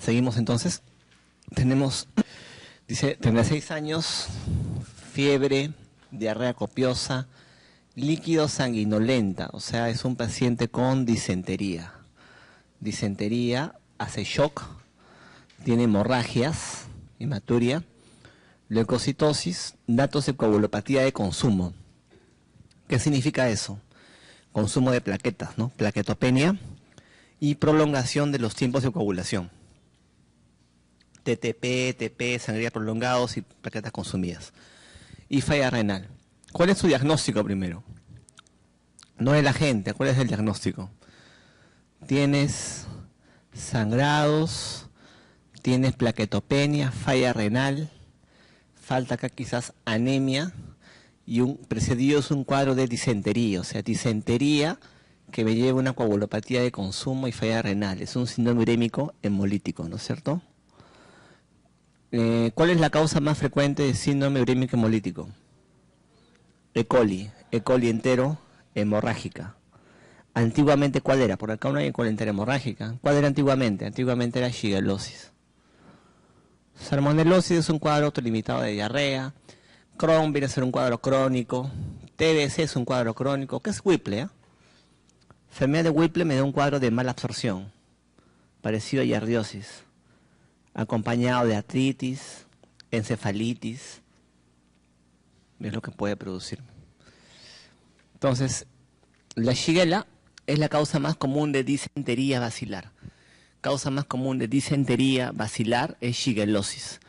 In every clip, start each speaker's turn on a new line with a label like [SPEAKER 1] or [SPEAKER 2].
[SPEAKER 1] Seguimos entonces. Tenemos, dice, 36 años, fiebre, diarrea copiosa, líquido sanguinolenta, o sea, es un paciente con disentería. Disentería, hace shock, tiene hemorragias, hematuria, leucocitosis, datos de coagulopatía de consumo. ¿Qué significa eso? Consumo de plaquetas, ¿no? Plaquetopenia y prolongación de los tiempos de coagulación. TTP, TP, sangría prolongados y plaquetas consumidas. Y falla renal. ¿Cuál es su diagnóstico primero? No el agente, ¿cuál es el diagnóstico? Tienes sangrados, tienes plaquetopenia, falla renal, falta acá quizás anemia y precedido es un cuadro de disentería, o sea, disentería que me lleva a una coagulopatía de consumo y falla renal. Es un síndrome urémico hemolítico, ¿no es cierto? ¿Cuál es la causa más frecuente de síndrome urémico hemolítico? E. coli entero hemorrágica. Antiguamente, ¿cuál era? Por acá no hay E. coli entera hemorrágica. ¿Cuál era antiguamente? Antiguamente era shigellosis. Salmonelosis es un cuadro autolimitado de diarrea. Crohn viene a ser un cuadro crónico. TBC es un cuadro crónico. ¿Qué es Whipple? Enfermedad de Whipple me da un cuadro de mala absorción, parecido a giardiosis, acompañado de artritis, encefalitis. Es lo que puede producir. Entonces, la Shigella es la causa más común de disentería basilar. Causa más común de disentería basilar es shigellosis.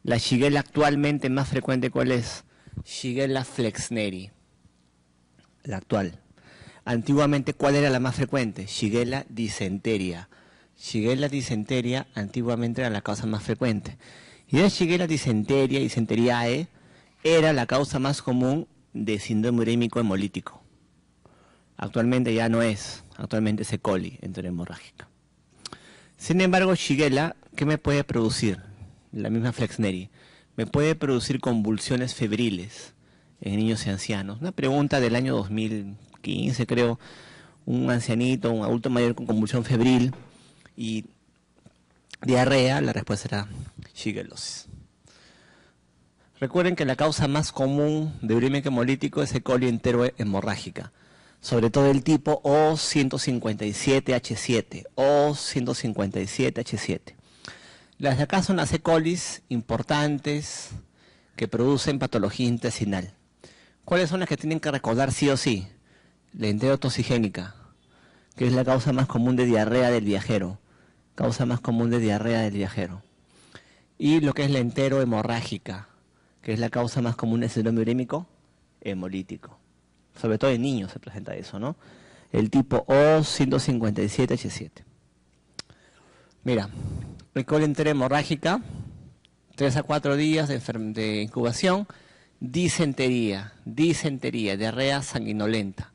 [SPEAKER 1] La Shigella actualmente más frecuente, ¿cuál es? Shigella flexneri, la actual. Antiguamente, ¿cuál era la más frecuente? Shigella disenteria. Shigella disenteria antiguamente era la causa más frecuente. Y la Shigella disenteria, disenteriae, era la causa más común de síndrome urémico hemolítico. Actualmente ya no es, actualmente es E. coli enterohemorrágica. Sin embargo, Shigella, ¿qué me puede producir? La misma Flexneri. Me puede producir convulsiones febriles en niños y ancianos. Una pregunta del año 2015, creo, un ancianito, un adulto mayor con convulsión febril y diarrea, la respuesta era shigellosis. Recuerden que la causa más común de urémico hemolítico es E. coli enterohemorrágica, sobre todo el tipo O157H7, O157H7. Las de acá son las E. colis importantes que producen patología intestinal. ¿Cuáles son las que tienen que recordar sí o sí? La enterotoxigénica, que es la causa más común de diarrea del viajero. Causa más común de diarrea del viajero. Y lo que es la enterohemorrágica, que es la causa más común de síndrome urémico hemolítico. Sobre todo en niños se presenta eso, ¿no? El tipo O157H7. Mira, E. coli enterohemorrágica, 3 a 4 días de incubación, disentería, diarrea sanguinolenta.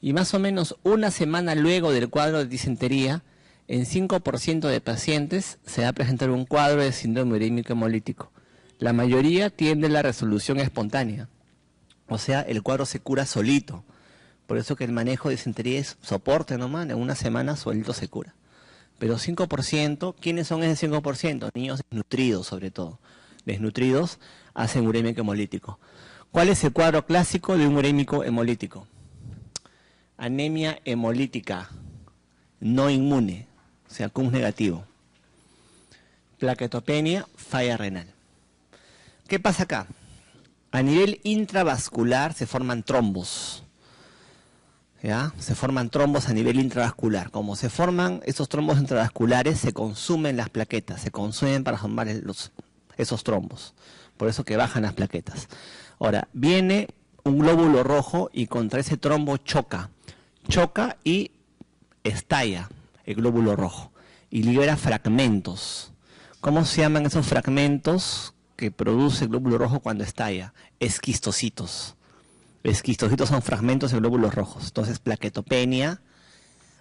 [SPEAKER 1] Y más o menos una semana luego del cuadro de disentería, en 5% de pacientes se va a presentar un cuadro de síndrome urémico hemolítico. La mayoría tiende a la resolución espontánea. O sea, el cuadro se cura solito. Por eso que el manejo de disentería es soporte nomás, en una semana solito se cura. Pero 5%, ¿quiénes son ese 5%? Niños desnutridos sobre todo. Desnutridos hacen urémico hemolítico. ¿Cuál es el cuadro clásico de un urémico hemolítico? Anemia hemolítica, no inmune, o sea, CUM negativo. Plaquetopenia, falla renal. ¿Qué pasa acá? A nivel intravascular se forman trombos. ¿Ya? Se forman trombos a nivel intravascular. Como se forman esos trombos intravasculares, se consumen las plaquetas, se consumen para formar esos trombos. Por eso que bajan las plaquetas. Ahora, viene un glóbulo rojo y contra ese trombo choca. Choca y estalla el glóbulo rojo y libera fragmentos. ¿Cómo se llaman esos fragmentos que produce el glóbulo rojo cuando estalla? Esquistocitos. Esquistocitos son fragmentos de glóbulos rojos. Entonces, plaquetopenia,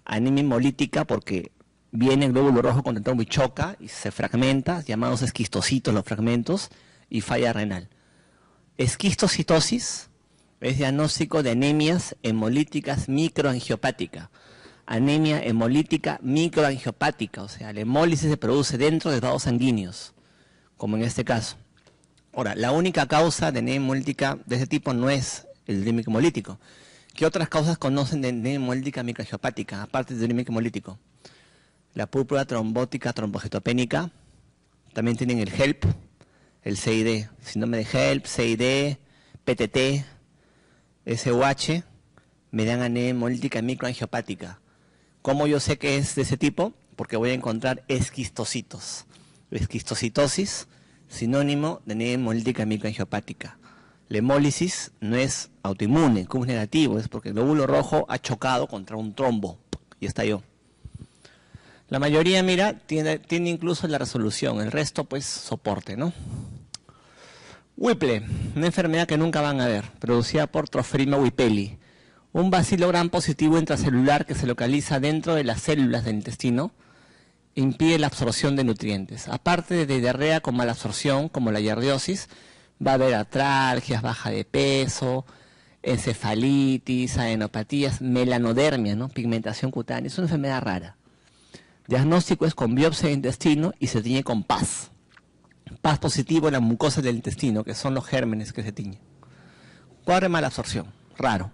[SPEAKER 1] anemia hemolítica, porque viene el glóbulo rojo contra el trombo y choca y se fragmenta, llamados esquistocitos los fragmentos, y falla renal. Esquistocitosis es diagnóstico de anemias hemolíticas microangiopáticas. anemia hemolítica microangiopática, o sea, la hemólisis se produce dentro de vasos sanguíneos, como en este caso. Ahora, la única causa de anemia hemolítica de ese tipo no es el edema hemolítico. ¿Qué otras causas conocen de anemia hemolítica microangiopática, aparte del edema hemolítico? La púrpura trombótica trombocitopénica, también tienen el HELP, el CID, síndrome de HELP, CID, PTT, SUH, me dan anemia hemolítica microangiopática. ¿Cómo yo sé que es de ese tipo? Porque voy a encontrar esquistocitos. Esquistocitosis, sinónimo de anemia hemolítica microangiopática. La hemólisis no es autoinmune, como es negativo, es porque el glóbulo rojo ha chocado contra un trombo y estalló. La mayoría, mira, tiene incluso la resolución, el resto pues soporte, ¿no? Whipple, una enfermedad que nunca van a ver, producida por Trophrima whippeli, un bacilo gram positivo intracelular que se localiza dentro de las células del intestino, impide la absorción de nutrientes. Aparte de diarrea con mala absorción, como la giardiosis, va a haber atralgias, baja de peso, encefalitis, adenopatías, melanodermia, ¿no? Pigmentación cutánea. Es una enfermedad rara. Diagnóstico es con biopsia de intestino y se tiñe con PAS. PAS positivo en la mucosa del intestino, que son los gérmenes que se tiñen. Cuadro de mala absorción, raro.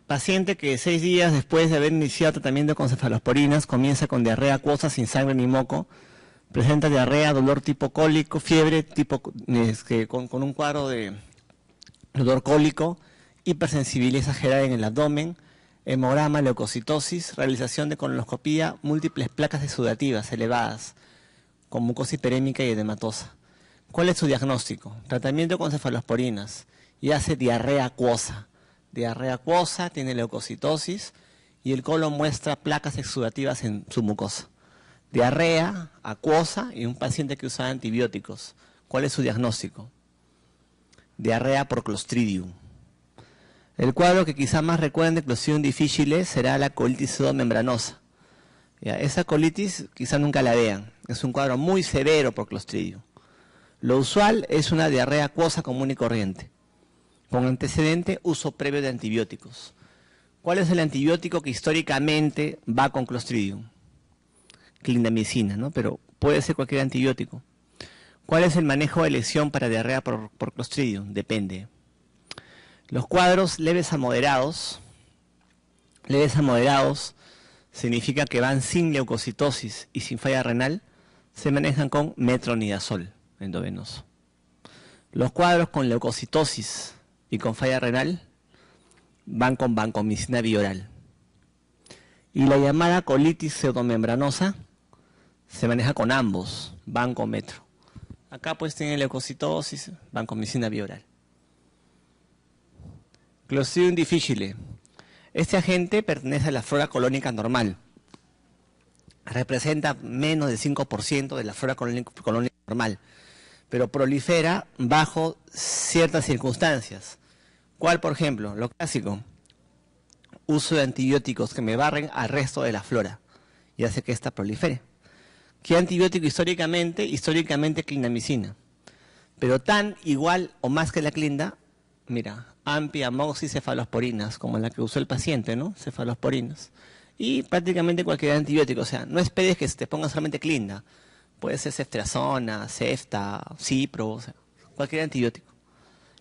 [SPEAKER 1] Paciente que 6 días después de haber iniciado tratamiento con cefalosporinas comienza con diarrea acuosa sin sangre ni moco, presenta diarrea, dolor tipo cólico, fiebre tipo con un cuadro de dolor cólico, hipersensibilidad exagerada en el abdomen, hemograma, leucocitosis, realización de colonoscopía, múltiples placas exudativas elevadas, con mucosa hiperémica y edematosa. ¿Cuál es su diagnóstico? Tratamiento con cefalosporinas y hace diarrea acuosa. Diarrea acuosa, tiene leucocitosis y el colon muestra placas exudativas en su mucosa. Diarrea acuosa y un paciente que usa antibióticos. ¿Cuál es su diagnóstico? Diarrea por Clostridium. El cuadro que quizá más recuerden de Clostridium difficile será la colitis pseudomembranosa. Ya, esa colitis quizá nunca la vean. Es un cuadro muy severo por Clostridium. Lo usual es una diarrea acuosa común y corriente, con antecedente uso previo de antibióticos. ¿Cuál es el antibiótico que históricamente va con Clostridium? Clindamicina, ¿no? Pero puede ser cualquier antibiótico. ¿Cuál es el manejo de elección para diarrea por Clostridium? Depende. Los cuadros leves a moderados significa que van sin leucocitosis y sin falla renal, se manejan con metronidazol endovenoso. Los cuadros con leucocitosis y con falla renal van con vancomicina bioral. Y la llamada colitis pseudomembranosa se maneja con ambos, vancometro. Acá pues tienen leucocitosis, vancomicina bioral. Clostridium difficile. Este agente pertenece a la flora colónica normal. Representa menos del 5% de la flora colónica normal, pero prolifera bajo ciertas circunstancias. ¿Cuál, por ejemplo? Lo clásico. Uso de antibióticos que me barren al resto de la flora y hace que ésta prolifere. ¿Qué antibiótico históricamente? Históricamente clindamicina. Pero tan igual o más que la clinda, mira, Ampi, Amoxi, cefalosporinas, como la que usó el paciente, ¿no? Cefalosporinas. Y prácticamente cualquier antibiótico. O sea, no esperes que se te ponga solamente clinda. Puede ser ceftriaxona, cefta, cipro, o sea, cualquier antibiótico.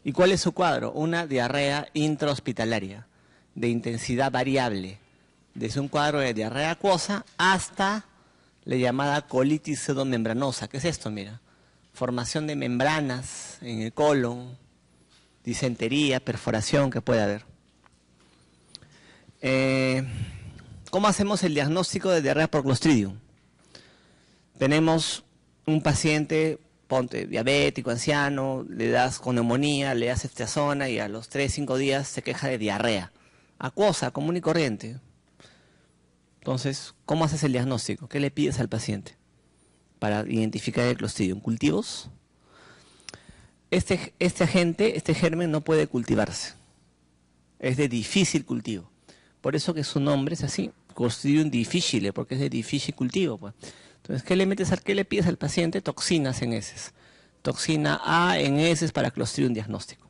[SPEAKER 1] ¿Y cuál es su cuadro? Una diarrea intrahospitalaria, de intensidad variable. Desde un cuadro de diarrea acuosa hasta la llamada colitis pseudomembranosa. ¿Qué es esto? Mira, formación de membranas en el colon, disentería, perforación que puede haber. ¿Cómo hacemos el diagnóstico de diarrea por Clostridium? Tenemos un paciente, ponte, diabético, anciano, le das con neumonía, le das ceftriaxona y a los 3-5 días se queja de diarrea. Acuosa, común y corriente. Entonces, ¿cómo haces el diagnóstico? ¿Qué le pides al paciente para identificar el Clostridium? ¿Cultivos? Este agente, este germen no puede cultivarse. Es de difícil cultivo. Por eso que su nombre es así, Clostridium difficile, porque es de difícil cultivo, pues. Entonces, ¿qué le pides al paciente? Toxinas en heces. Toxina A en heces para Clostridium diagnóstico.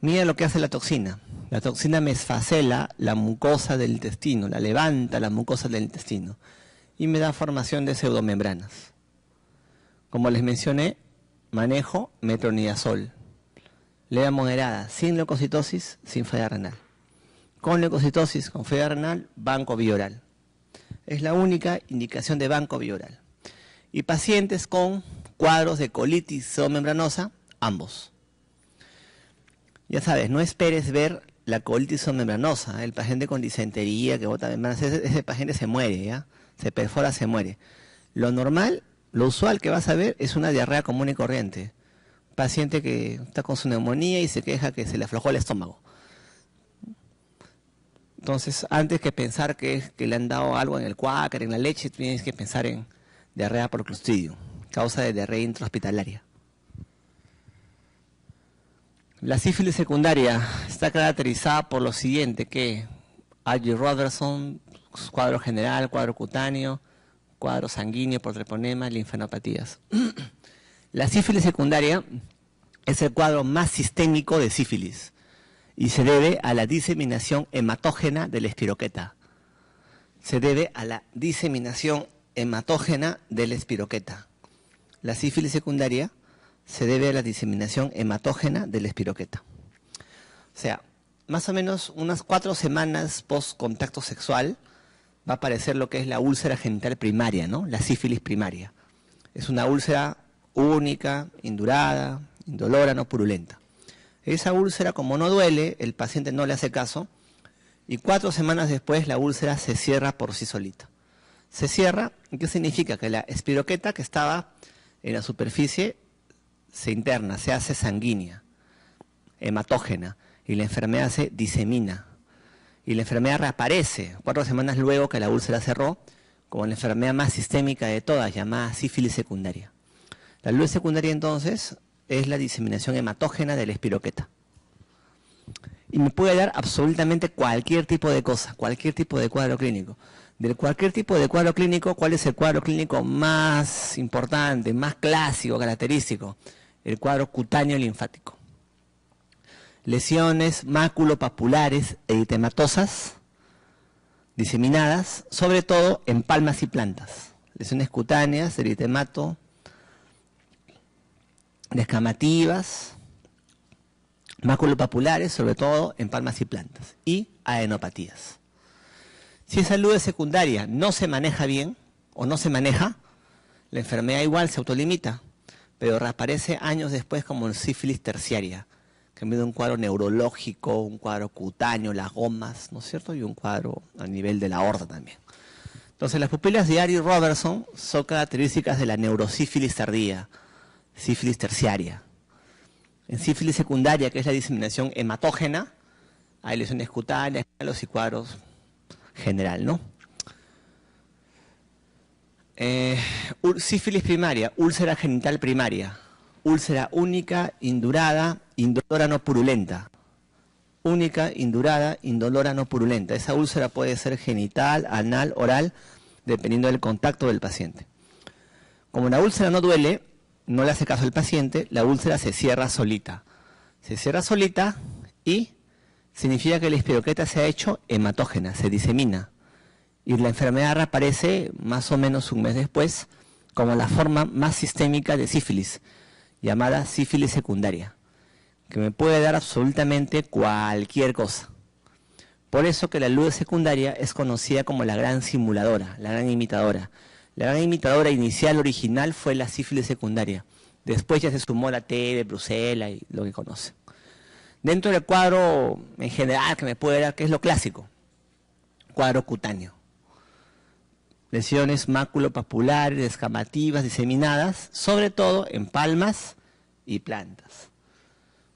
[SPEAKER 1] Mira lo que hace la toxina. La toxina mesfacela la mucosa del intestino, la levanta la mucosa del intestino y me da formación de pseudomembranas. Como les mencioné, manejo metronidazol. Leva moderada, sin leucocitosis, sin falla renal. Con leucocitosis, con falla renal, banco bioral. Es la única indicación de banco bioral. Y pacientes con cuadros de colitis pseudomembranosa, ambos. Ya sabes, no esperes ver la colitis pseudomembranosa, el paciente con disentería que bota membranas, ese paciente se muere, ¿ya? Se perfora, se muere. Lo normal, lo usual que vas a ver es una diarrea común y corriente. Paciente que está con su neumonía y se queja que se le aflojó el estómago. Entonces, antes que pensar que le han dado algo en el cuáquer, en la leche, tienes que pensar en diarrea por Clostridium, causa de diarrea intrahospitalaria. La sífilis secundaria está caracterizada por lo siguiente, que Argyll-Robertson, cuadro general, cuadro cutáneo, cuadro sanguíneo por treponema, linfanopatías. La sífilis secundaria es el cuadro más sistémico de sífilis y se debe a la diseminación hematógena de la espiroqueta. Se debe a la diseminación hematógena de la espiroqueta. La sífilis secundaria se debe a la diseminación hematógena de la espiroqueta. O sea, más o menos unas 4 semanas post contacto sexual va a aparecer lo que es la úlcera genital primaria, ¿no? La sífilis primaria. Es una úlcera única, indurada, indolora, no purulenta. Esa úlcera, como no duele, el paciente no le hace caso y 4 semanas después la úlcera se cierra por sí solita. Se cierra, ¿qué significa? Que la espiroqueta que estaba en la superficie se interna, se hace sanguínea, hematógena, y la enfermedad se disemina. Y la enfermedad reaparece 4 semanas luego que la úlcera cerró, como la enfermedad más sistémica de todas, llamada sífilis secundaria. La luz secundaria entonces es la diseminación hematógena de la espiroqueta. Y me puede dar absolutamente cualquier tipo de cosa, cualquier tipo de cuadro clínico. De cualquier tipo de cuadro clínico, ¿cuál es el cuadro clínico más importante, más clásico, característico? El cuadro cutáneo linfático. Lesiones maculopapulares eritematosas, diseminadas, sobre todo en palmas y plantas. Lesiones cutáneas, eritemato, descamativas, maculopapulares, sobre todo en palmas y plantas. Y adenopatías. Si esa luz secundaria no se maneja bien o no se maneja, la enfermedad igual se autolimita, pero reaparece años después como en sífilis terciaria, que en vez de un cuadro neurológico, un cuadro cutáneo, las gomas, ¿no es cierto? Y un cuadro a nivel de la aorta también. Entonces las pupilas de Argyll-Robertson son características de la neurosífilis tardía, sífilis terciaria. En sífilis secundaria, que es la diseminación hematógena, hay lesiones cutáneas, los y cuadros general, ¿no? Sífilis primaria, úlcera genital primaria, úlcera única, indurada, indolora no purulenta. Única, indurada, indolora no purulenta. Esa úlcera puede ser genital, anal, oral, dependiendo del contacto del paciente. Como la úlcera no duele, no le hace caso al paciente, la úlcera se cierra solita. Se cierra solita y significa que la espiroqueta se ha hecho hematógena, se disemina. Y la enfermedad reaparece más o menos un mes después como la forma más sistémica de sífilis, llamada sífilis secundaria, que me puede dar absolutamente cualquier cosa. Por eso que la luz secundaria es conocida como la gran simuladora, la gran imitadora. La gran imitadora inicial, original, fue la sífilis secundaria. Después ya se sumó la T de Bruselas y lo que conoce. Dentro del cuadro en general que me puede dar, que es lo clásico, cuadro cutáneo. Lesiones maculopapulares, descamativas, diseminadas, sobre todo en palmas y plantas,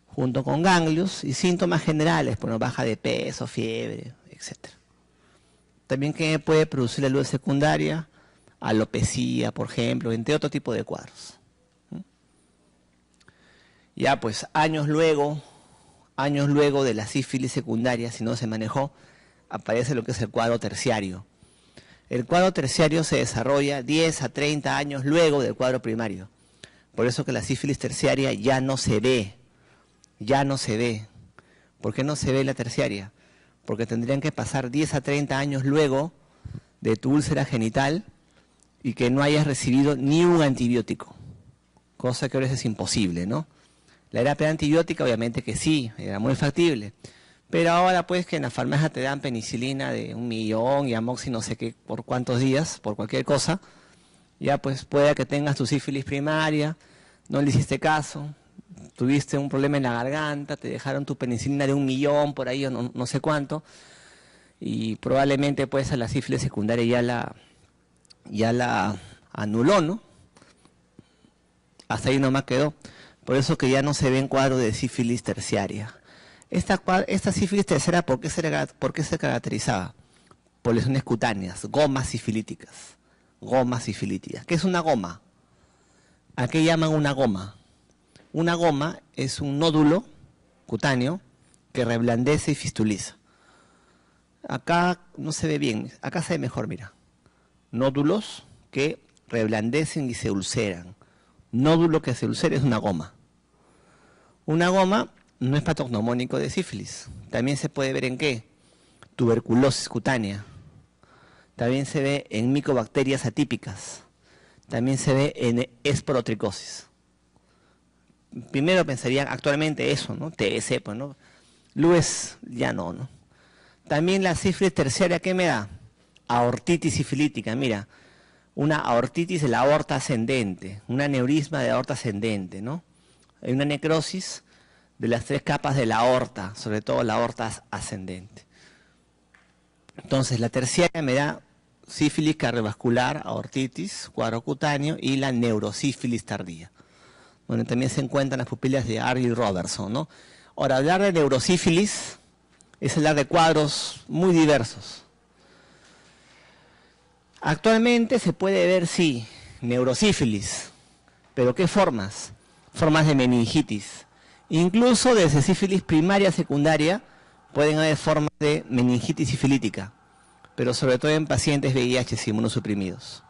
[SPEAKER 1] junto con ganglios y síntomas generales, bueno, baja de peso, fiebre, etc. También que puede producir la luz secundaria, alopecia, por ejemplo, entre otro tipo de cuadros. Ya pues años luego de la sífilis secundaria, si no se manejó, aparece lo que es el cuadro terciario. El cuadro terciario se desarrolla 10 a 30 años luego del cuadro primario. Por eso que la sífilis terciaria ya no se ve. ¿Por qué no se ve la terciaria? Porque tendrían que pasar 10 a 30 años luego de tu úlcera genital y que no hayas recibido ni un antibiótico, cosa que ahora es imposible, ¿no? La era preantibiótica obviamente que sí, era muy factible, pero ahora pues que en la farmacia te dan penicilina de 1.000.000 y amoxi no sé qué por cuántos días, por cualquier cosa, ya pues puede que tengas tu sífilis primaria, no le hiciste caso, tuviste un problema en la garganta, te dejaron tu penicilina de 1.000.000 por ahí o no sé cuánto, y probablemente pues a la sífilis secundaria ya la anuló, ¿no? Hasta ahí nomás quedó. Por eso que ya no se ven cuadros de sífilis terciaria. Esta sífilis terciaria, ¿por qué se caracterizaba? Por lesiones cutáneas, gomas sifilíticas. Gomas sifilíticas. ¿Qué es una goma? ¿A qué llaman una goma? Una goma es un nódulo cutáneo que reblandece y fistuliza. Acá no se ve bien, acá se ve mejor, mira. Nódulos que reblandecen y se ulceran. Nódulo que se ulcera es una goma. Una goma no es patognomónico de sífilis. También se puede ver en qué? Tuberculosis cutánea. También se ve en micobacterias atípicas. También se ve en esporotricosis. Primero pensarían actualmente eso, ¿no? TS, pues, ¿no? Lues ya no. También la sífilis terciaria, ¿qué me da? Aortitis sifilítica, mira. Una aortitis de la aorta ascendente, un aneurisma de aorta ascendente, ¿no? Hay una necrosis de las 3 capas de la aorta, sobre todo la aorta ascendente. Entonces, la terciaria me da sífilis cardiovascular, aortitis, cuadro cutáneo y la neurosífilis tardía, donde también se encuentran las pupilas de Argyll Robertson, ¿no? Ahora, hablar de neurosífilis es hablar de cuadros muy diversos. Actualmente se puede ver, sí, neurosífilis, pero ¿qué formas? Formas de meningitis. Incluso desde sífilis primaria, secundaria, pueden haber formas de meningitis sifilítica, pero sobre todo en pacientes VIH inmunosuprimidos.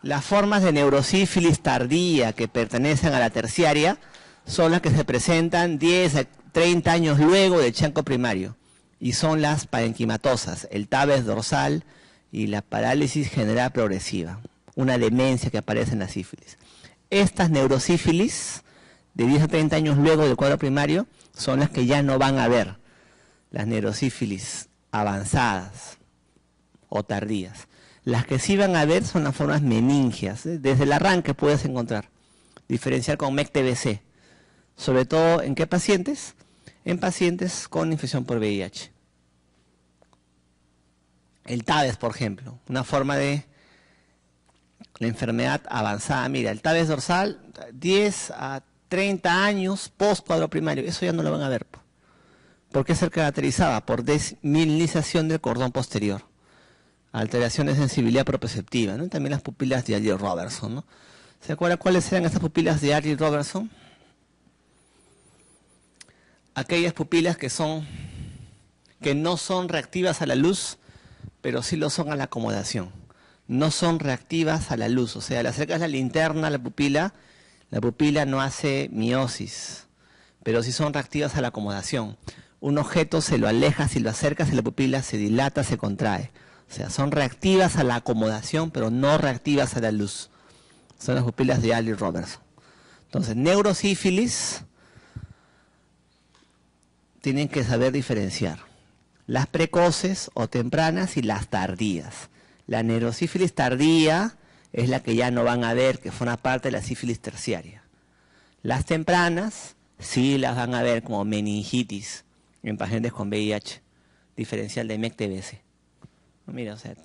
[SPEAKER 1] Las formas de neurosífilis tardía que pertenecen a la terciaria son las que se presentan 10 a 30 años luego del chanco primario y son las parenquimatosas, el tabes dorsal y la parálisis general progresiva, una demencia que aparece en la sífilis. Estas neurosífilis de 10 a 30 años luego del cuadro primario son las que ya no van a ver, las neurosífilis avanzadas o tardías. Las que sí van a ver son las formas meningias, desde el arranque puedes encontrar, diferenciar con MEC-TBC, sobre todo ¿en qué pacientes? En pacientes con infección por VIH. El TABES, por ejemplo, una forma de la enfermedad avanzada. Mira, el TABES dorsal, 10 a 30 años post cuadro primario, eso ya no lo van a ver. ¿Por qué ser caracterizada? Por desmielinización del cordón posterior, alteración de sensibilidad proprioceptiva, ¿no? También las pupilas de Argyll Robertson, ¿no? ¿Se acuerdan cuáles eran estas pupilas de Argyll Robertson? Aquellas pupilas que no son reactivas a la luz, pero sí lo son a la acomodación. No son reactivas a la luz, o sea, le acercas la linterna a la pupila no hace miosis, pero sí son reactivas a la acomodación. Un objeto se lo alejas y lo acercas y la pupila se dilata, se contrae. O sea, son reactivas a la acomodación, pero no reactivas a la luz. Son las pupilas de Argyll Robertson. Entonces, neurosífilis tienen que saber diferenciar las precoces o tempranas y las tardías. La neurosífilis tardía es la que ya no van a ver, que forma parte de la sífilis terciaria. Las tempranas sí las van a ver como meningitis en pacientes con VIH, diferencial de MEC-TBC. Mira, o sea,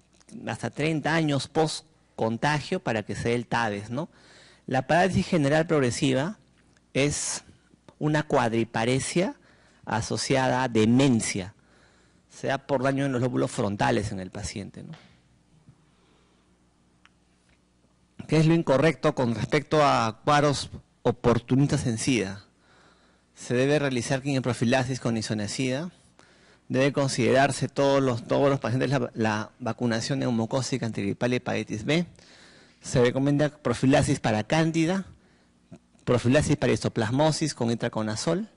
[SPEAKER 1] hasta 30 años post contagio para que se dé el TABES, ¿no? La parálisis general progresiva es una cuadriparesia asociada a demencia, sea por daño en los lóbulos frontales en el paciente, ¿no? ¿Qué es lo incorrecto con respecto a cuadros oportunistas en SIDA? Se debe realizar quimioprofilaxis con isoniazida. Debe considerarse todos los pacientes la vacunación neumocócica antigripal y hepatitis B. Se recomienda profilaxis para cándida, profilaxis para histoplasmosis con itraconazol,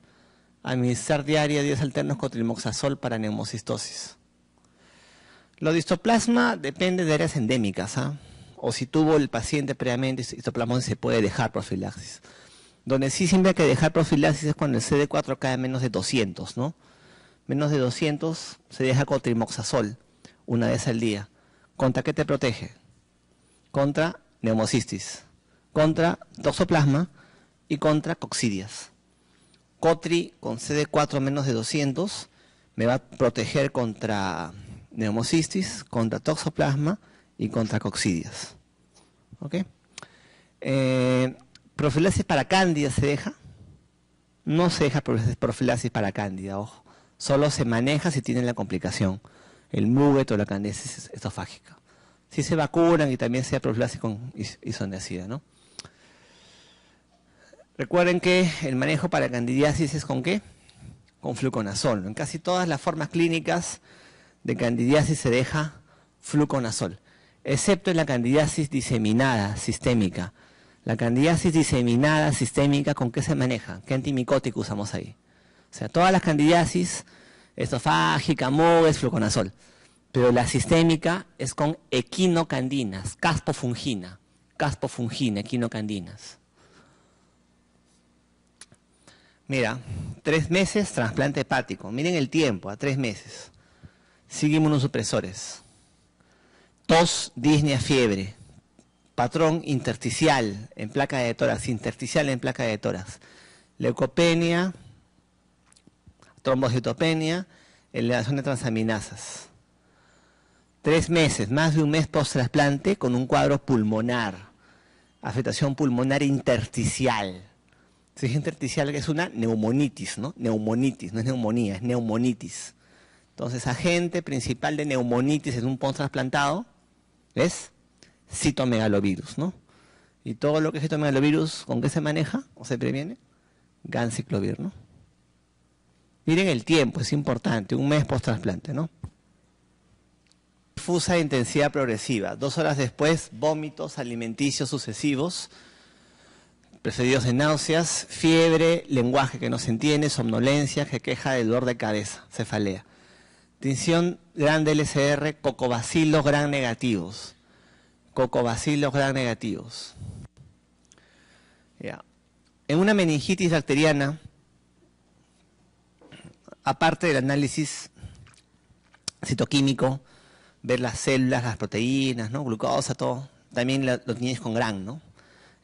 [SPEAKER 1] Administrar diaria 10 alternos cotrimoxazol para neumocistosis. Lo de histoplasma depende de áreas endémicas, o si tuvo el paciente previamente histoplasma se puede dejar profilaxis. Donde sí siempre hay que dejar profilaxis es cuando el CD4 cae a menos de 200, ¿no? Menos de 200 se deja cotrimoxazol una vez al día. ¿Contra qué te protege? Contra neumocistis, contra toxoplasma y contra coccidias. Cotri con CD4 menos de 200 me va a proteger contra neumocistis, contra toxoplasma y contra coccidias. ¿Ok? ¿Profilaxis para cándida se deja? No se deja profilaxis para cándida, ojo. Solo se maneja si tienen la complicación, el muguet o la candidiasis esofágica. Sí se vacunan y también se da profilaxis con isoniazida, ¿no? Recuerden que el manejo para candidiasis es ¿con qué? Con fluconazol. En casi todas las formas clínicas de candidiasis se deja fluconazol, excepto en la candidiasis diseminada sistémica. La candidiasis diseminada sistémica, ¿con qué se maneja? ¿Qué antimicótico usamos ahí? O sea, todas las candidiasis, esofágica, mugues, fluconazol. Pero la sistémica es con equinocandinas, caspofungina, equinocandinas. Mira, 3 meses, trasplante hepático. Miren el tiempo, a 3 meses. Sigue inmunosupresores. Tos, disnea, fiebre. Patrón intersticial en placa de tórax, leucopenia, trombocitopenia, elevación de transaminasas. 3 meses, más de un mes post-trasplante con un cuadro pulmonar, afectación pulmonar intersticial. Se dice intersticial que es una neumonitis, ¿no? Neumonitis, no es neumonía, es neumonitis. Entonces, agente principal de neumonitis en un post-trasplantado es citomegalovirus, ¿no? Y todo lo que es citomegalovirus, ¿con qué se maneja o se previene? Ganciclovir, ¿no? Miren el tiempo, es importante, un mes post-trasplante, ¿no? Difusa de intensidad progresiva, 2 horas después, vómitos alimenticios sucesivos, precedidos de náuseas, fiebre, lenguaje que no se entiende, somnolencia, que queja de dolor de cabeza, cefalea. Tinción grande LCR, cocobacilos gram negativos. Ya. En una meningitis bacteriana, aparte del análisis citoquímico, ver las células, las proteínas, ¿no? Glucosa, todo, también lo tienes con GRAM, ¿no?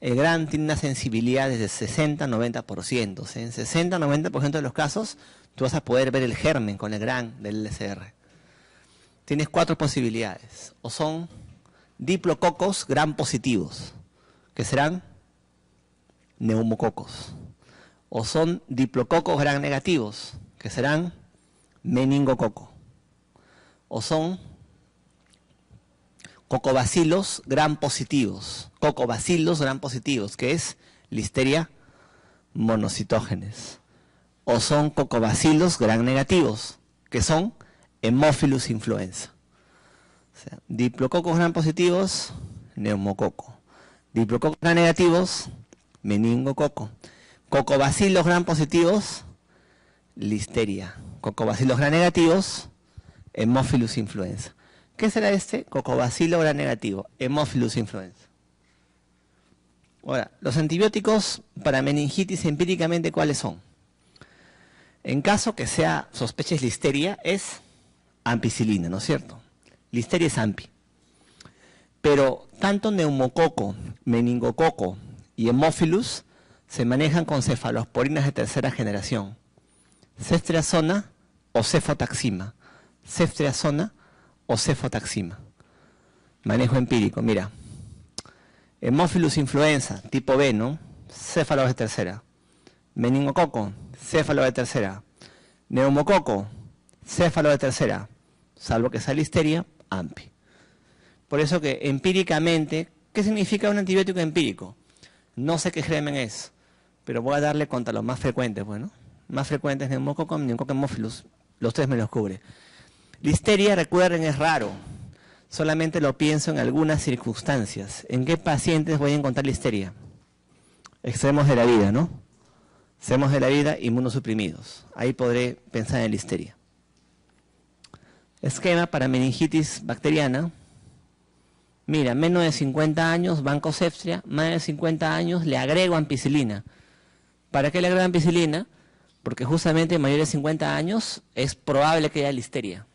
[SPEAKER 1] El GRAM tiene una sensibilidad desde 60 a 90%. O sea, en 60 a 90% de los casos, tú vas a poder ver el germen con el GRAM del LCR. Tienes 4 posibilidades. O son diplococos gram positivos, que serán neumococos. O son diplococos gram negativos, que serán meningococo. O son cocobacilos gram positivos, que es Listeria monocitógenes. O son cocobacilos gram negativos, que son Haemophilus influenza. O sea, diplococos gram positivos, neumococo. Diplococos gram negativos, meningococo. Cocobacilos gram positivos, Listeria. Cocobacilos gram negativos, Haemophilus influenza. ¿Qué será este? Cocobacilo gram negativo, Haemophilus influenza. Ahora, los antibióticos para meningitis empíricamente, ¿cuáles son? En caso que sea sospeches listeria, es ampicilina, ¿no es cierto? Listeria es ampi. Pero tanto neumococo, meningococo y Haemophilus se manejan con cefalosporinas de tercera generación. Ceftriaxona o cefotaxima. Ceftriaxona o cefotaxima. Manejo empírico, mira. Haemophilus influenza, tipo B, ¿no? Céfalos de tercera. Meningococo, céfalo de tercera. Neumococo, céfalo de tercera. Salvo que sea listeria, ampi. Por eso que empíricamente, ¿qué significa un antibiótico empírico? No sé qué germen es, pero voy a darle contra los más frecuentes, bueno. Más frecuentes neumococo, meningococo, Haemophilus. Los 3 me los cubre. Listeria, recuerden, es raro. Solamente lo pienso en algunas circunstancias. ¿En qué pacientes voy a encontrar listeria? Extremos de la vida, ¿no? Hacemos de la vida inmunosuprimidos. Ahí podré pensar en listeria. Esquema para meningitis bacteriana. Mira, menos de 50 años, Bancoseptria, más de 50 años, le agrego ampicilina. ¿Para qué le agrego ampicilina? Porque justamente mayores de 50 años es probable que haya listeria.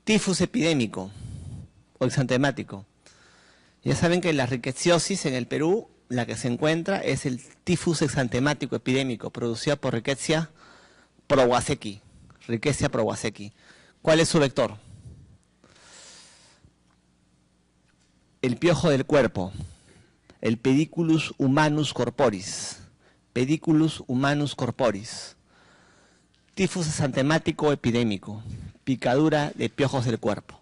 [SPEAKER 1] Tifus epidémico o exantemático. Ya saben que la rickettsiosis en el Perú, la que se encuentra es el tifus exantemático epidémico, producido por Rickettsia prowazekii. Rickettsia prowazekii. ¿Cuál es su vector? El piojo del cuerpo, el Pediculus humanus corporis. Pediculus humanus corporis. Tifus exantemático epidémico, picadura de piojos del cuerpo.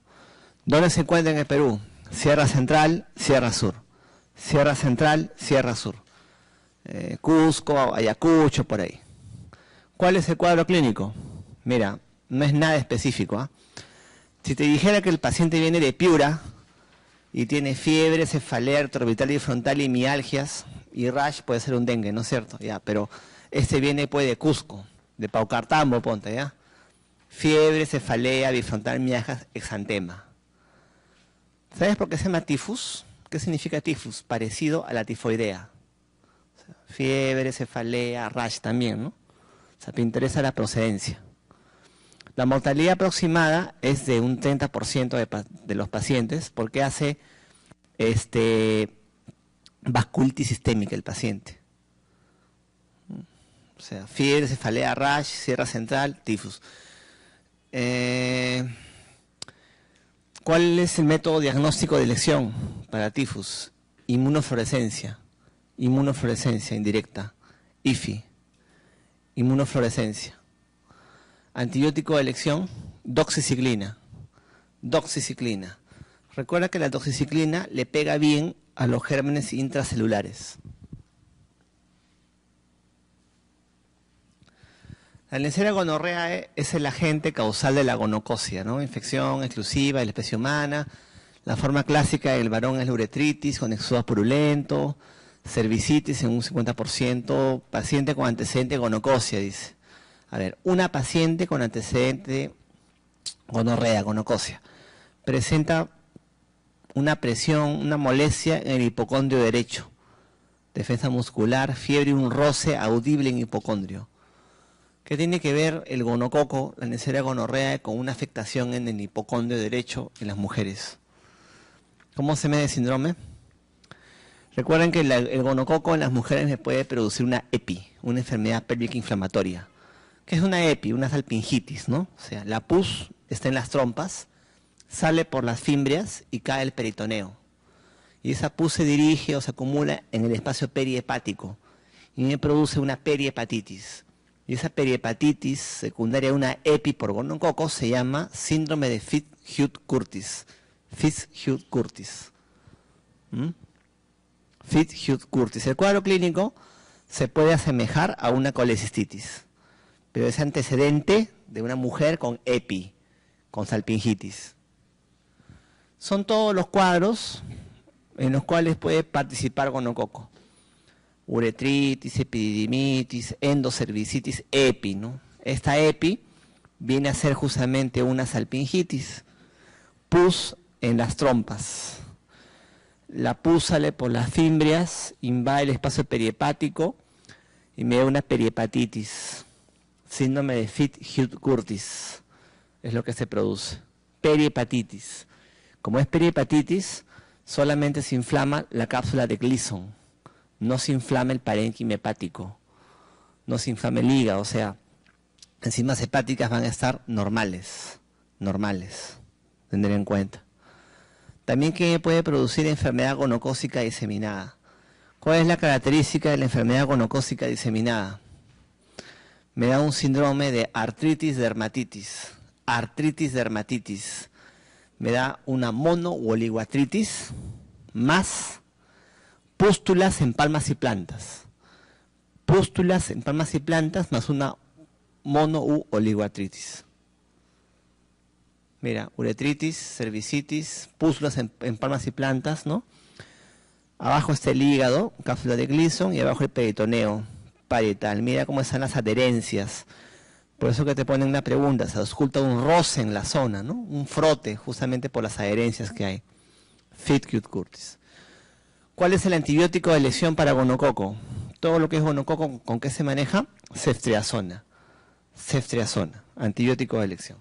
[SPEAKER 1] ¿Dónde se encuentra en el Perú? Sierra Central, Sierra Sur. Sierra Central, Sierra Sur. Cusco, Ayacucho, por ahí. ¿Cuál es el cuadro clínico? Mira, no es nada específico. ¿Ah? Si te dijera que el paciente viene de Piura y tiene fiebre, cefalea orbital y frontal y mialgias, y rash puede ser un dengue, ¿no es cierto? Ya, pero este viene pues de Cusco, de Paucartambo, ponte, ¿ya? Fiebre, cefalea, bifrontal, mialgias, exantema. ¿Sabes por qué se llama tifus? ¿Qué significa tifus? Parecido a la tifoidea. O sea, fiebre, cefalea, rash también, ¿no? O sea, te interesa la procedencia. La mortalidad aproximada es de un 30% de los pacientes porque hace vasculitis sistémica el paciente. O sea, fiebre, cefalea, rash, sierra central, tifus. ¿Cuál es el método diagnóstico de elección para tifus? Inmunofluorescencia. Inmunofluorescencia indirecta. IFI. Inmunofluorescencia. Antibiótico de elección, doxiciclina. Doxiciclina. Recuerda que la doxiciclina le pega bien a los gérmenes intracelulares. La Neisseria gonorrhoeae es el agente causal de la gonocosia, ¿no? Infección exclusiva de la especie humana. La forma clásica del varón es la uretritis con exudado purulento, cervicitis en un 50%, paciente con antecedente de gonocosia, dice. A ver, una paciente con antecedente gonorrea, gonocosia, presenta una presión, una molestia en el hipocondrio derecho, defensa muscular, fiebre y un roce audible en hipocondrio. ¿Qué tiene que ver el gonococo, la Neisseria gonorrhoeae, con una afectación en el hipocondrio derecho en las mujeres? ¿Cómo se mide el síndrome? Recuerden que el gonococo en las mujeres me puede producir una EPI, una enfermedad pélvica inflamatoria. ¿Qué es una EPI? Una salpingitis, ¿no? O sea, la pus está en las trompas, sale por las fimbrias y cae al peritoneo. Y esa pus se dirige o se acumula en el espacio perihepático y me produce una perihepatitis. Y esa perihepatitis secundaria a una EPI por gonococo se llama síndrome de Fitzhugh-Curtis. Fitzhugh-Curtis. Fitzhugh-Curtis. El cuadro clínico se puede asemejar a una colecistitis, pero es antecedente de una mujer con EPI, con salpingitis. Son todos los cuadros en los cuales puede participar gonococo. Uretritis, epididimitis, endocervicitis, EPI, ¿no? Esta EPI viene a ser justamente una salpingitis, pus en las trompas. La pus sale por las fimbrias, invade el espacio perihepático y me da una perihepatitis. Síndrome de Fitzhugh-Curtis es lo que se produce. Perihepatitis. Como es perihepatitis, solamente se inflama la cápsula de Gleason. No se inflama el parénquima hepático. No se inflama el hígado. O sea, enzimas hepáticas van a estar normales. Normales. Tener en cuenta. También que puede producir enfermedad gonocócica diseminada. ¿Cuál es la característica de la enfermedad gonocócica diseminada? Me da un síndrome de artritis dermatitis. Artritis dermatitis. Me da una mono u oligoartritis más pústulas en palmas y plantas. Pústulas en palmas y plantas más una mono u oligoartritis. Mira, uretritis, cervicitis, pústulas en palmas y plantas, ¿no? Abajo está el hígado, cápsula de Gleason, y abajo el peritoneo parietal. Mira cómo están las adherencias. Por eso que te ponen una pregunta, se ausculta un roce en la zona, ¿no? Un frote, justamente por las adherencias que hay. Fitchett Curtis. ¿Cuál es el antibiótico de elección para gonococo? Todo lo que es gonococo, ¿con qué se maneja? Ceftriaxona. Ceftriaxona, antibiótico de elección.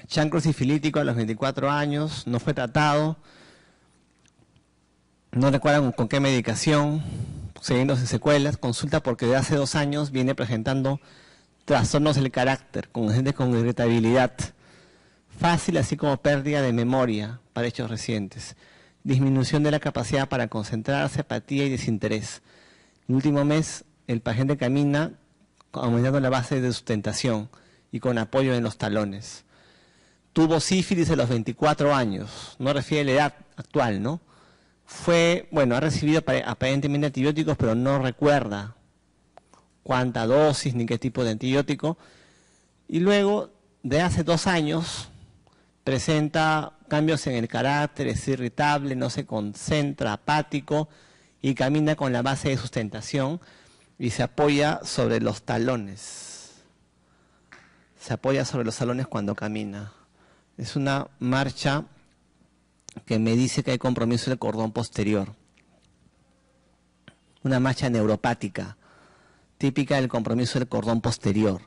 [SPEAKER 1] Chancro sifilítico a los 24 años, no fue tratado, no recuerdan con qué medicación, siguiendo sin secuelas, consulta porque de hace 2 años viene presentando trastornos del carácter, con gente con irritabilidad fácil, así como pérdida de memoria para hechos recientes, disminución de la capacidad para concentrarse, apatía y desinterés. En el último mes, el paciente camina aumentando la base de sustentación y con apoyo en los talones. Tuvo sífilis a los 24 años, no refiere la edad actual, ¿no? Ha recibido aparentemente antibióticos, pero no recuerda cuánta dosis ni qué tipo de antibiótico. Y luego, de hace 2 años, presenta cambios en el carácter, es irritable, no se concentra, apático y camina con la base de sustentación y se apoya sobre los talones. Se apoya sobre los talones cuando camina. Es una marcha que me dice que hay compromiso del cordón posterior. Una marcha neuropática, típica del compromiso del cordón posterior.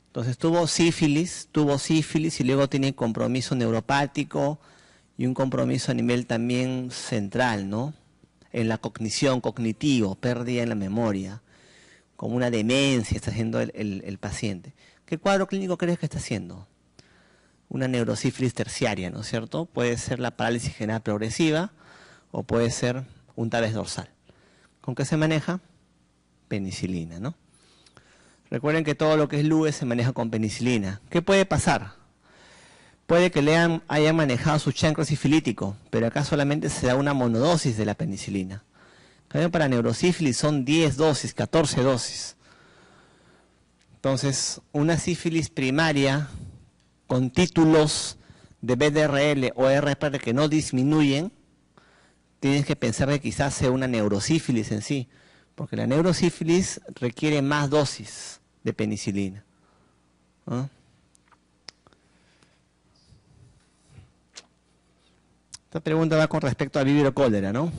[SPEAKER 1] Entonces tuvo sífilis y luego tiene compromiso neuropático y un compromiso a nivel también central, ¿no? En la cognición, cognitivo, pérdida en la memoria, como una demencia está haciendo el paciente. ¿Qué cuadro clínico crees que está haciendo? Una neurosífilis terciaria, ¿no es cierto? Puede ser la parálisis general progresiva o puede ser un tabes dorsal. ¿Con qué se maneja? Penicilina, ¿no? Recuerden que todo lo que es LUE se maneja con penicilina. ¿Qué puede pasar? Puede que hayan manejado su chancro sifilítico, pero acá solamente se da una monodosis de la penicilina. Para neurosífilis son 10 dosis, 14 dosis. Entonces, una sífilis primaria con títulos de BDRL o RPR que no disminuyen, tienes que pensar que quizás sea una neurosífilis en sí, porque la neurosífilis requiere más dosis de penicilina. ¿Ah? Esta pregunta va con respecto a Vibrio cólera, ¿no?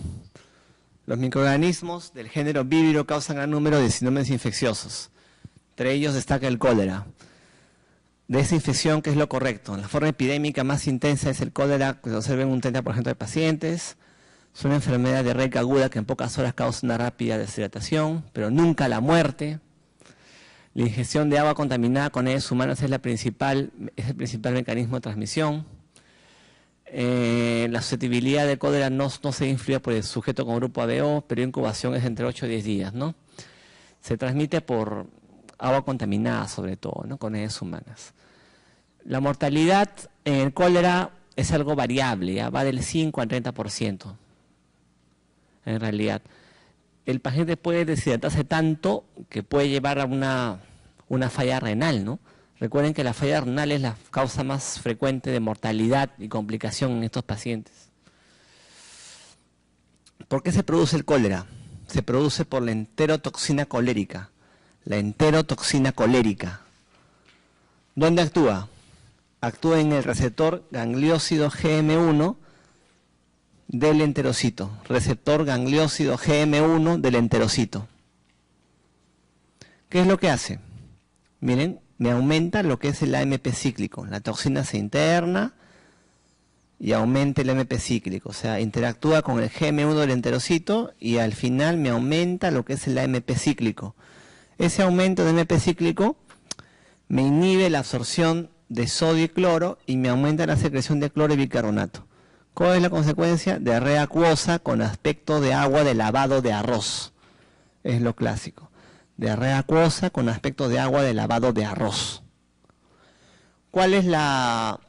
[SPEAKER 1] Los microorganismos del género Vibrio causan gran número de síndromes infecciosos. Entre ellos destaca el cólera. De esa infección, ¿qué es lo correcto? La forma epidémica más intensa es el cólera, que se observa en un 30% de pacientes. Es una enfermedad diarreica aguda que en pocas horas causa una rápida deshidratación, pero nunca la muerte. La ingestión de agua contaminada con heces humanas es el principal mecanismo de transmisión. La susceptibilidad de cólera no se influye por el sujeto con grupo ABO, pero la incubación es entre 8 y 10 días, ¿no? Se transmite por agua contaminada, sobre todo, ¿no? Con heces humanas. La mortalidad en el cólera es algo variable, ¿ya? Va del 5 al 30%. En realidad, el paciente puede deshidratarse tanto que puede llevar a una falla renal, ¿no? Recuerden que la falla renal es la causa más frecuente de mortalidad y complicación en estos pacientes. ¿Por qué se produce el cólera? Se produce por la enterotoxina colérica. La enterotoxina colérica. ¿Dónde actúa? Actúa en el receptor gangliósido GM1 del enterocito. Receptor gangliósido GM1 del enterocito. ¿Qué es lo que hace? Miren, me aumenta lo que es el AMP cíclico. La toxina se interna y aumenta el AMP cíclico. O sea, interactúa con el GM1 del enterocito y al final me aumenta lo que es el AMP cíclico. Ese aumento de AMP cíclico me inhibe la absorción de sodio y cloro y me aumenta la secreción de cloro y bicarbonato. ¿Cuál es la consecuencia? Diarrea acuosa con aspecto de agua de lavado de arroz. Es lo clásico. Diarrea acuosa con aspecto de agua de lavado de arroz. ¿Cuál es la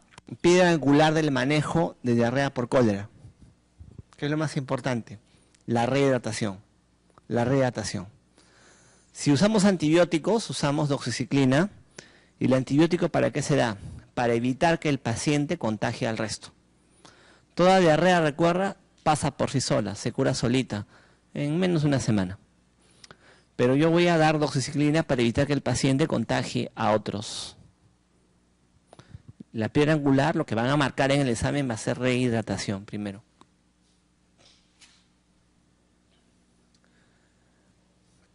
[SPEAKER 1] piedra angular del manejo de diarrea por cólera? ¿Qué es lo más importante? La rehidratación. La rehidratación. Si usamos antibióticos, usamos doxiciclina. ¿Y el antibiótico para qué se da? Para evitar que el paciente contagie al resto. Toda diarrea, recuerda, pasa por sí sola, se cura solita, en menos de una semana. Pero yo voy a dar doxiciclina para evitar que el paciente contagie a otros. La piedra angular, lo que van a marcar en el examen va a ser rehidratación primero.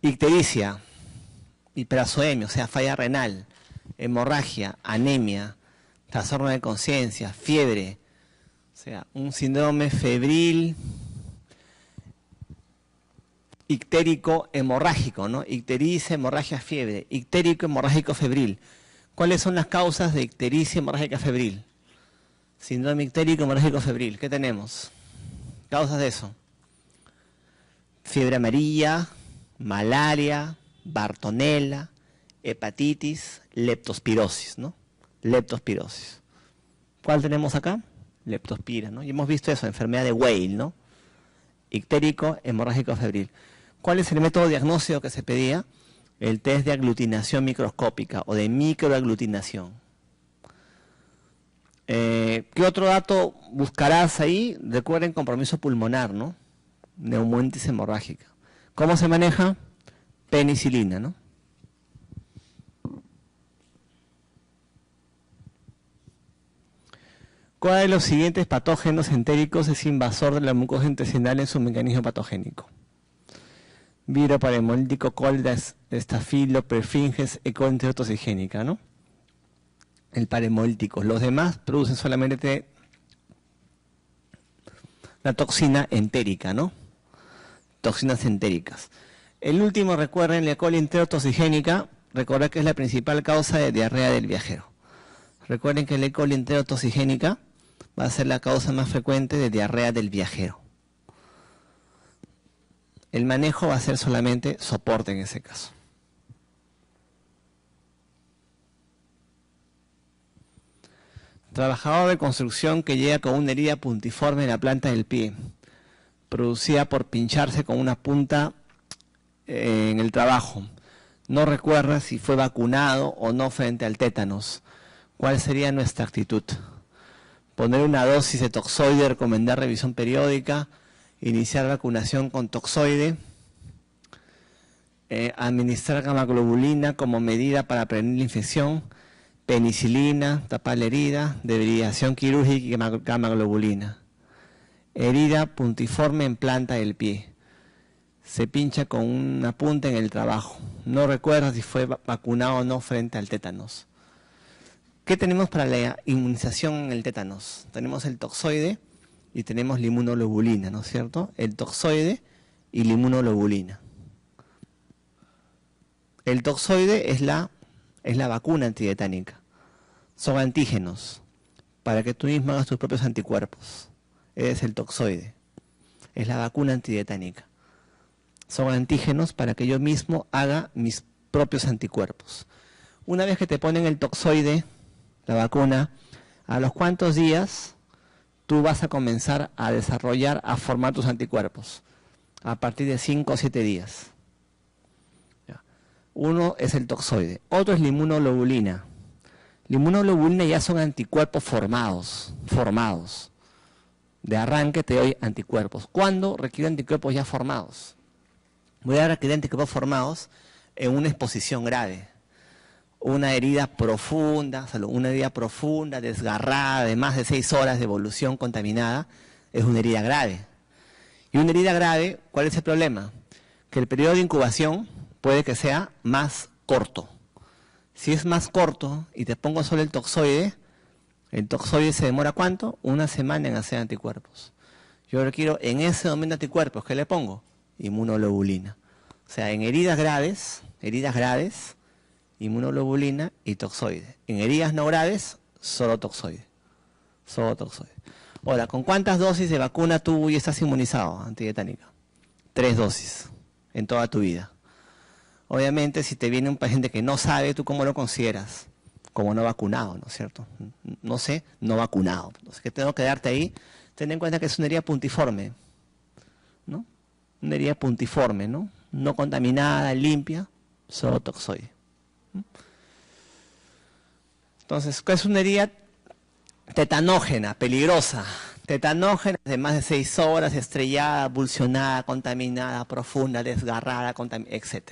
[SPEAKER 1] Ictericia, hiperazoemia, o sea, falla renal, hemorragia, anemia, trastorno de conciencia, fiebre, o sea, un síndrome febril, ictérico, hemorrágico, ¿no? Ictericia, hemorragia, fiebre, ictérico, hemorrágico, febril. ¿Cuáles son las causas de ictericia, hemorrágica, febril? Síndrome ictérico, hemorrágico, febril. ¿Qué tenemos? Causas de eso. Fiebre amarilla, malaria, bartonella, hepatitis, leptospirosis, ¿no? Leptospirosis. ¿Cuál tenemos acá? Leptospira, ¿no? Y hemos visto eso, enfermedad de Weil, ¿no? Ictérico, hemorrágico, febril. ¿Cuál es el método diagnóstico que se pedía? El test de aglutinación microscópica o de microaglutinación. ¿Qué otro dato buscarás ahí? Recuerden compromiso pulmonar, ¿no? Neumonitis hemorrágica. ¿Cómo se maneja? Penicilina, ¿no? ¿Cuál de los siguientes patógenos entéricos es invasor de la mucosa intestinal en su mecanismo patogénico? Viro parahemolítico, cólera, estafilo, perfinges, E. coli enterotoxigénica, ¿no? El parahemolítico. Los demás producen solamente la toxina entérica, ¿no? Toxinas entéricas. El último, recuerden, la E. coli enterotoxigénica, recordad que es la principal causa de diarrea del viajero. Recuerden que la E. coli enterotoxigénica va a ser la causa más frecuente de diarrea del viajero. El manejo va a ser solamente soporte en ese caso. Trabajador de construcción que llega con una herida puntiforme en la planta del pie, producida por pincharse con una punta en el trabajo. No recuerda si fue vacunado o no frente al tétanos. ¿Cuál sería nuestra actitud? Poner una dosis de toxoide, recomendar revisión periódica, iniciar vacunación con toxoide, administrar gamaglobulina como medida para prevenir la infección, penicilina, tapar la herida, debridación quirúrgica y gamaglobulina. Herida puntiforme en planta del pie. Se pincha con una punta en el trabajo. No recuerda si fue vacunado o no frente al tétanos. ¿Qué tenemos para la inmunización en el tétanos? Tenemos el toxoide y tenemos la inmunoglobulina, ¿no es cierto? El toxoide y la inmunoglobulina. El toxoide es la vacuna antitetánica. Son antígenos para que tú mismo hagas tus propios anticuerpos. Es el toxoide. Es la vacuna antitetánica. Son antígenos para que yo mismo haga mis propios anticuerpos. Una vez que te ponen el toxoide, la vacuna, ¿a los cuántos días tú vas a comenzar a desarrollar, a formar tus anticuerpos? A partir de 5 o 7 días. Uno es el toxoide, otro es la inmunoglobulina. La inmunoglobulina ya son anticuerpos formados. De arranque te doy anticuerpos. ¿Cuándo requiero anticuerpos ya formados? Voy a requerir anticuerpos formados en una exposición grave. Una herida profunda, desgarrada, de más de 6 horas de evolución contaminada, es una herida grave. Y una herida grave, ¿cuál es el problema? Que el periodo de incubación puede que sea más corto. Si es más corto y te pongo solo el toxoide se demora ¿cuánto? Una semana en hacer anticuerpos. Yo requiero en ese momento anticuerpos, ¿qué le pongo? Inmunoglobulina. O sea, en heridas graves, inmunoglobulina y toxoide. En heridas no graves, solo toxoide. Ahora, ¿con cuántas dosis de vacuna tú ya estás inmunizado antitetánica? 3 dosis en toda tu vida. Obviamente, si te viene un paciente que no sabe, ¿tú cómo lo consideras? Como no vacunado, ¿no es cierto? No sé, no vacunado. Entonces, ¿qué tengo que darte ahí? Ten en cuenta que es una herida puntiforme, ¿no? Una herida puntiforme, ¿no? No contaminada, limpia, solo toxoide. Entonces, ¿qué es una herida tetanógena, peligrosa? tetanógenas de más de 6 horas, estrellada, avulsionada, contaminada, profunda, desgarrada, etc.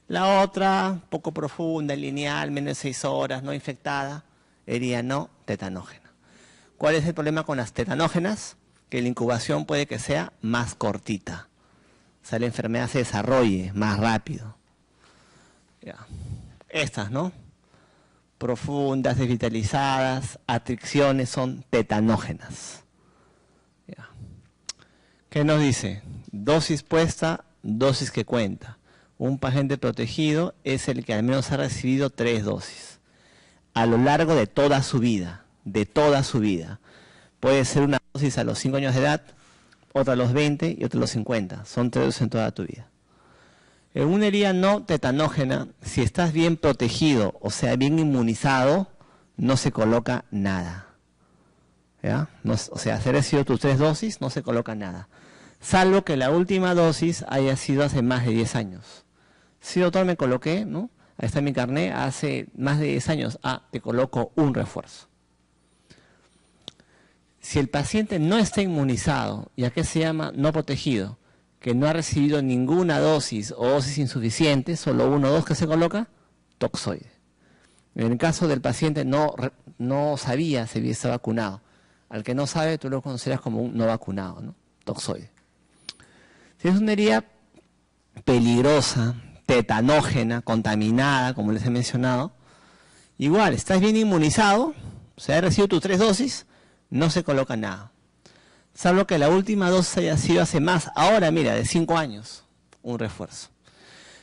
[SPEAKER 1] La otra, poco profunda, lineal, menos de 6 horas, no infectada, herida no tetanógena. ¿Cuál es el problema con las tetanógenas? Que la incubación puede que sea más cortita. O sea, la enfermedad se desarrolle más rápido. Ya. Estas, ¿no? Profundas, desvitalizadas, atricciones son tetanógenas. Ya. ¿Qué nos dice? Dosis puesta, dosis que cuenta. Un paciente protegido es el que al menos ha recibido 3 dosis. A lo largo de toda su vida. De toda su vida. Puede ser una dosis a los 5 años de edad, otra a los 20 y otra a los 50. Son 3 dosis en toda tu vida. En una herida no tetanógena, si estás bien protegido, o sea, bien inmunizado, no se coloca nada. ¿Ya? No, o sea, si has recibido tus 3 dosis, no se coloca nada. Salvo que la última dosis haya sido hace más de 10 años. Sí, doctor, me coloqué, ¿no? Ahí está mi carnet, hace más de 10 años. Ah, te coloco un refuerzo. Si el paciente no está inmunizado, ¿y a qué se llama no protegido? Que no ha recibido ninguna dosis o dosis insuficiente, solo 1 o 2 que se coloca, toxoide. En el caso del paciente no sabía si había estado vacunado. Al que no sabe, tú lo consideras como un no vacunado, ¿no? Toxoide. Si es una herida peligrosa, tetanógena, contaminada, como les he mencionado, igual, estás bien inmunizado, o sea, has recibido tus 3 dosis, no se coloca nada. Salvo que la última dosis haya sido hace más, ahora mira, de 5 años, un refuerzo.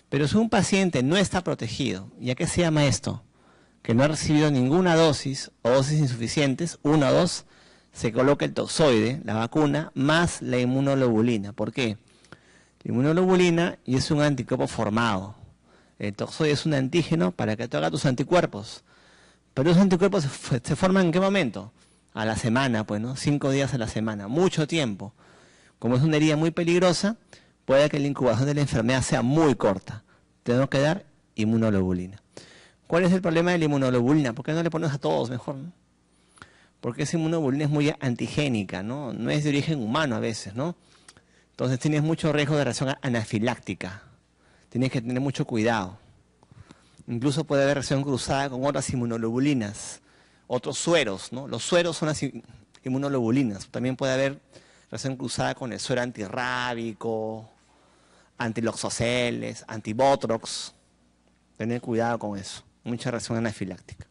[SPEAKER 1] Pero si un paciente no está protegido, ¿y a qué se llama esto? Que no ha recibido ninguna dosis o dosis insuficientes, 1 o 2, se coloca el toxoide, la vacuna, más la inmunoglobulina. ¿Por qué? La inmunoglobulina y es un anticuerpo formado. El toxoide es un antígeno para que tú hagas tus anticuerpos. Pero esos anticuerpos se forman ¿en qué momento? A la semana, pues, ¿no? 5 días a la semana, mucho tiempo. Como es una herida muy peligrosa, puede que la incubación de la enfermedad sea muy corta. Tenemos que dar inmunoglobulina. ¿Cuál es el problema de la inmunoglobulina? ¿Por qué no le ponemos a todos mejor, no? Porque esa inmunoglobulina es muy antigénica, ¿no? No es de origen humano a veces, ¿no? Entonces tienes mucho riesgo de reacción anafiláctica. Tienes que tener mucho cuidado. Incluso puede haber reacción cruzada con otras inmunoglobulinas, otros sueros, ¿no? Los sueros son las inmunoglobulinas. También puede haber reacción cruzada con el suero antirrábico, antiloxoceles, antibotrox. Tener cuidado con eso. Mucha reacción anafiláctica.